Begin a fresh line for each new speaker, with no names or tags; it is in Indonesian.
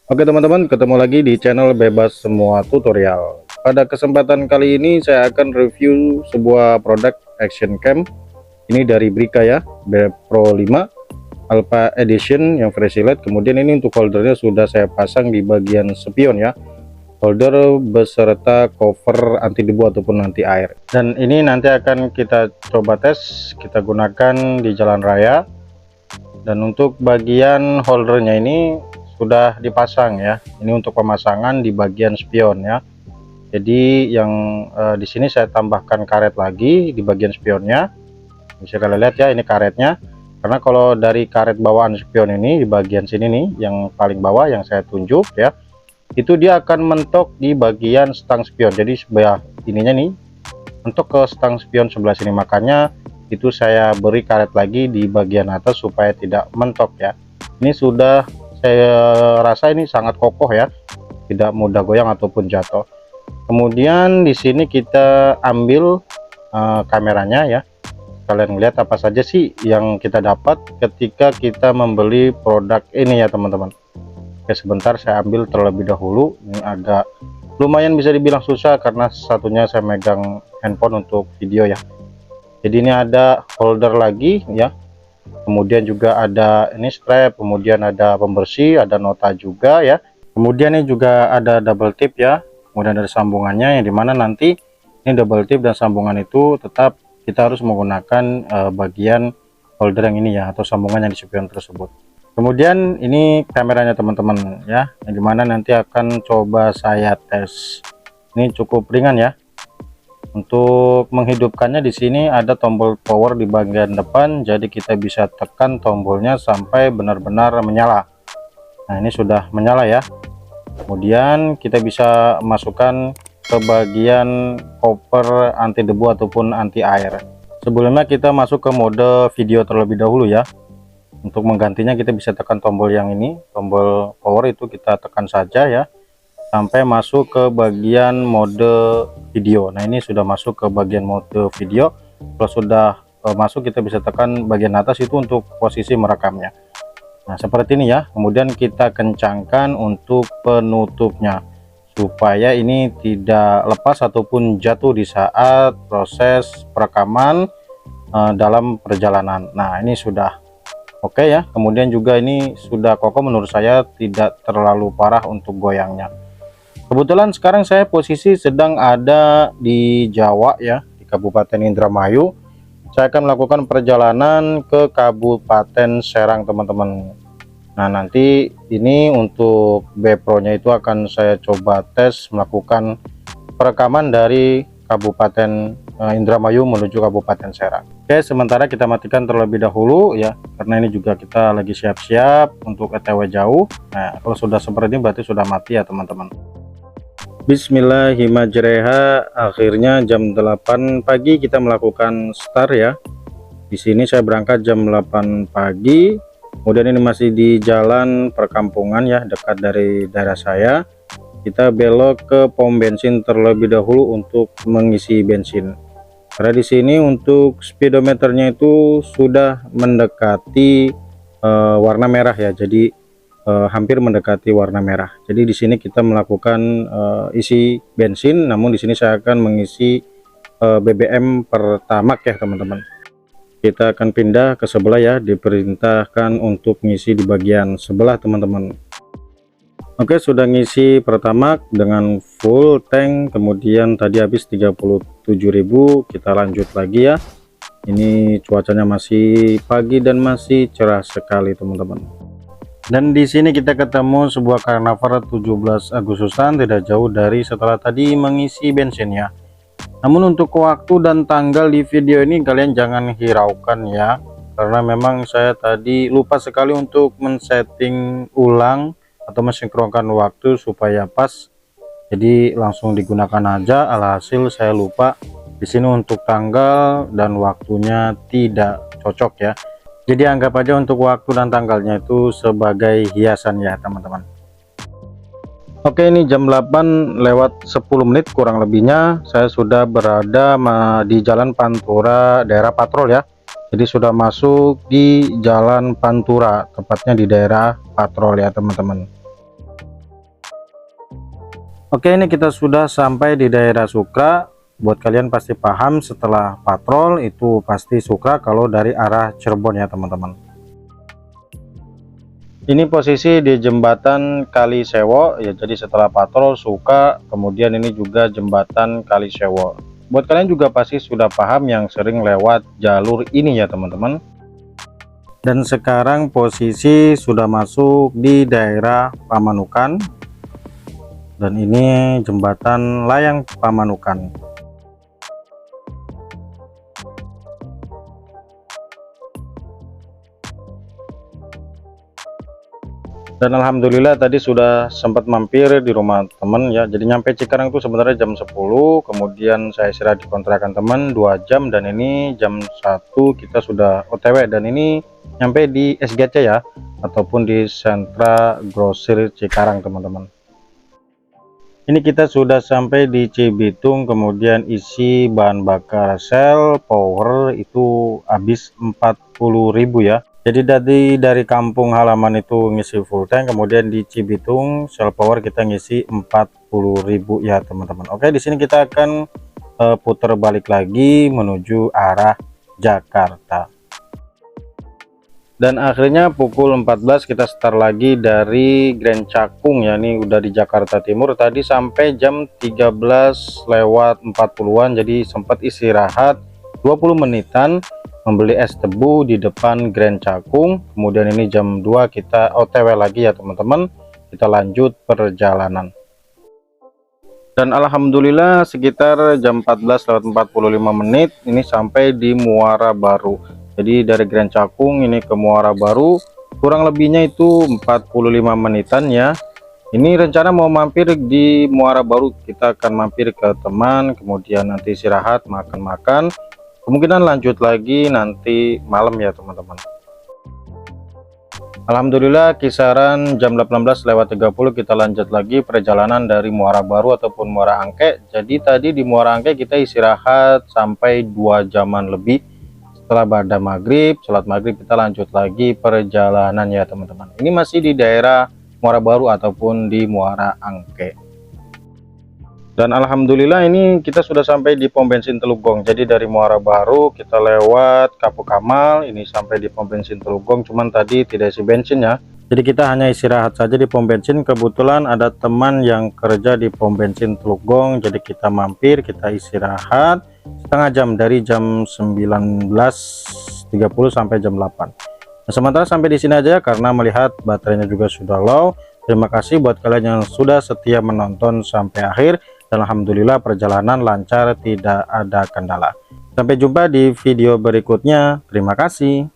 Oke teman-teman, ketemu lagi di channel Bebas Semua Tutorial. Pada kesempatan kali ini saya akan review sebuah produk action cam. Ini dari Brica ya, Pro 5 Alpha Edition yang versi LED. Kemudian ini untuk holdernya sudah saya pasang di bagian spion ya. Holder beserta cover anti debu ataupun anti air. Dan ini nanti akan kita coba tes, kita gunakan di jalan raya. Dan untuk bagian holdernya ini sudah dipasang ya. Ini untuk pemasangan di bagian spion ya. Jadi yang di sini saya tambahkan karet lagi di bagian spionnya. Bisa kalian lihat ya, ini karetnya. Karena kalau dari karet bawaan spion ini di bagian sini nih, yang paling bawah yang saya tunjuk ya, itu dia akan mentok di bagian stang spion. Jadi sebelah ininya nih mentok ke stang spion sebelah sini, makanya itu saya beri karet lagi di bagian atas supaya tidak mentok ya. Ini sudah saya rasa ini sangat kokoh ya, tidak mudah goyang ataupun jatuh. Kemudian di sini kita ambil kameranya ya. Kalian lihat apa saja sih yang kita dapat ketika kita membeli produk ini ya teman-teman. Oke, sebentar saya ambil terlebih dahulu. Ini agak lumayan bisa dibilang susah karena satunya saya megang handphone untuk video ya. Jadi ini ada holder lagi ya, kemudian juga ada ini strap, kemudian ada pembersih, ada nota juga ya. Kemudian ini juga ada double tip ya, kemudian ada sambungannya, yang dimana nanti ini double tip dan sambungan itu tetap kita harus menggunakan bagian holder yang ini ya, atau sambungan yang di spion tersebut. Kemudian ini kameranya teman-teman ya, yang dimana nanti akan coba saya tes. Ini cukup ringan ya. Untuk menghidupkannya di sini ada tombol power di bagian depan, jadi kita bisa tekan tombolnya sampai benar-benar menyala. Nah, ini sudah menyala ya. Kemudian kita bisa masukkan ke bagian cover anti debu ataupun anti air. Sebelumnya kita masuk ke mode video terlebih dahulu ya. Untuk menggantinya kita bisa tekan tombol yang ini, tombol power itu kita tekan saja ya, sampai masuk ke bagian mode video. Nah, ini sudah masuk ke bagian mode video. Kalau sudah masuk, kita bisa tekan bagian atas itu untuk posisi merekamnya. Nah, seperti ini ya. Kemudian kita kencangkan untuk penutupnya supaya ini tidak lepas ataupun jatuh di saat proses perekaman dalam perjalanan. Nah, ini sudah oke ya. Kemudian juga ini sudah kokoh, menurut saya tidak terlalu parah untuk goyangnya. Kebetulan sekarang saya posisi sedang ada di Jawa ya, di Kabupaten Indramayu. Saya akan melakukan perjalanan ke Kabupaten Serang teman-teman. Nah, nanti ini untuk B-Pro nya itu akan saya coba tes melakukan perekaman dari Kabupaten Indramayu menuju Kabupaten Serang. Oke, sementara kita matikan terlebih dahulu ya, karena ini juga kita lagi siap-siap untuk ETW jauh. Nah, kalau sudah seperti ini berarti sudah mati ya teman-teman. Bismillahirrahmanirrahim. Akhirnya jam 8 pagi kita melakukan start ya. Di sini saya berangkat jam 8 pagi. Kemudian ini masih di jalan perkampungan ya, dekat dari daerah saya. Kita belok ke pom bensin terlebih dahulu untuk mengisi bensin. Karena di sini untuk speedometernya itu sudah mendekati warna merah ya. Jadi hampir mendekati warna merah. Jadi di sini kita melakukan isi bensin, namun di sini saya akan mengisi BBM Pertamax ya teman-teman. Kita akan pindah ke sebelah ya, diperintahkan untuk ngisi di bagian sebelah teman-teman. Oke, sudah ngisi Pertamax dengan full tank, kemudian tadi habis 37.000. Kita lanjut lagi ya. Ini cuacanya masih pagi dan masih cerah sekali teman-teman. Dan di sini kita ketemu sebuah Carnivore 17 Agustusan, tidak jauh dari setelah tadi mengisi bensinnya. Namun untuk waktu dan tanggal di video ini kalian jangan hiraukan ya, karena memang saya tadi lupa sekali untuk men-setting ulang atau mensinkronkan waktu supaya pas. Jadi langsung digunakan aja, alhasil saya lupa. Di sini untuk tanggal dan waktunya tidak cocok ya. Jadi anggap aja untuk waktu dan tanggalnya itu sebagai hiasan ya teman-teman. Oke, ini jam 8 lewat 10 menit kurang lebihnya saya sudah berada di Jalan Pantura daerah Patrol ya. Jadi sudah masuk di Jalan Pantura, tepatnya di daerah Patrol ya teman-teman. Oke, ini kita sudah sampai di daerah Sukra. Buat kalian pasti paham, setelah patrol itu pasti Sukra kalau dari arah Cirebon ya teman-teman. Ini posisi di jembatan Kali Sewo ya, jadi setelah patrol Sukra, kemudian ini juga jembatan Kali Sewo. Buat kalian juga pasti sudah paham yang sering lewat jalur ini ya teman-teman. Dan sekarang posisi sudah masuk di daerah Pamanukan. Dan ini jembatan layang Pamanukan. Dan alhamdulillah tadi sudah sempat mampir di rumah teman ya. Jadi nyampe Cikarang itu sebenarnya jam 10, kemudian saya istirahat di kontrakan teman 2 jam, dan ini jam 1 kita sudah OTW, dan ini nyampe di SGC ya, ataupun di sentra grosir Cikarang teman-teman. Ini kita sudah sampai di Cibitung, kemudian isi bahan bakar Shell Power itu habis 40.000 ya. Jadi dari kampung halaman itu ngisi full tank, kemudian di Cibitung Shell Power kita ngisi 40.000 ya teman-teman. Oke, di sini kita akan putar balik lagi menuju arah Jakarta. Dan akhirnya pukul 14 kita start lagi dari Grand Cakung ya. Ini udah di Jakarta Timur, tadi sampai jam 13 lewat 40-an, jadi sempat istirahat 20 menitan membeli es tebu di depan Grand Cakung. Kemudian ini jam 2 kita OTW lagi ya teman-teman, kita lanjut perjalanan. Dan alhamdulillah sekitar jam 14 lewat 45 menit ini sampai di Muara Baru. Jadi dari Grand Cakung ini ke Muara Baru kurang lebihnya itu 45 menitan ya. Ini rencana mau mampir di Muara Baru, kita akan mampir ke teman, kemudian nanti istirahat, makan-makan, kemungkinan lanjut lagi nanti malam ya teman-teman. Alhamdulillah kisaran jam 18 lewat 30 kita lanjut lagi perjalanan dari Muara Baru ataupun Muara Angke. Jadi tadi di Muara Angke kita istirahat sampai 2 jaman lebih. Setelah pada maghrib, sholat maghrib, kita lanjut lagi perjalanan ya teman-teman. Ini masih di daerah Muara Baru ataupun di Muara Angke. Dan alhamdulillah ini kita sudah sampai di pom bensin Teluk Gong. Jadi dari Muara Baru kita lewat Kapuk Kamal, ini sampai di pom bensin Teluk Gong, cuman tadi tidak isi bensin ya. Jadi kita hanya istirahat saja di pom bensin. Kebetulan ada teman yang kerja di pom bensin Teluk Gong, jadi kita mampir, kita istirahat setengah jam dari jam 19.30 sampai jam 8. Nah, sementara sampai di sini aja karena melihat baterainya juga sudah low. Terima kasih buat kalian yang sudah setia menonton sampai akhir, dan alhamdulillah perjalanan lancar, tidak ada kendala. Sampai jumpa di video berikutnya. Terima kasih.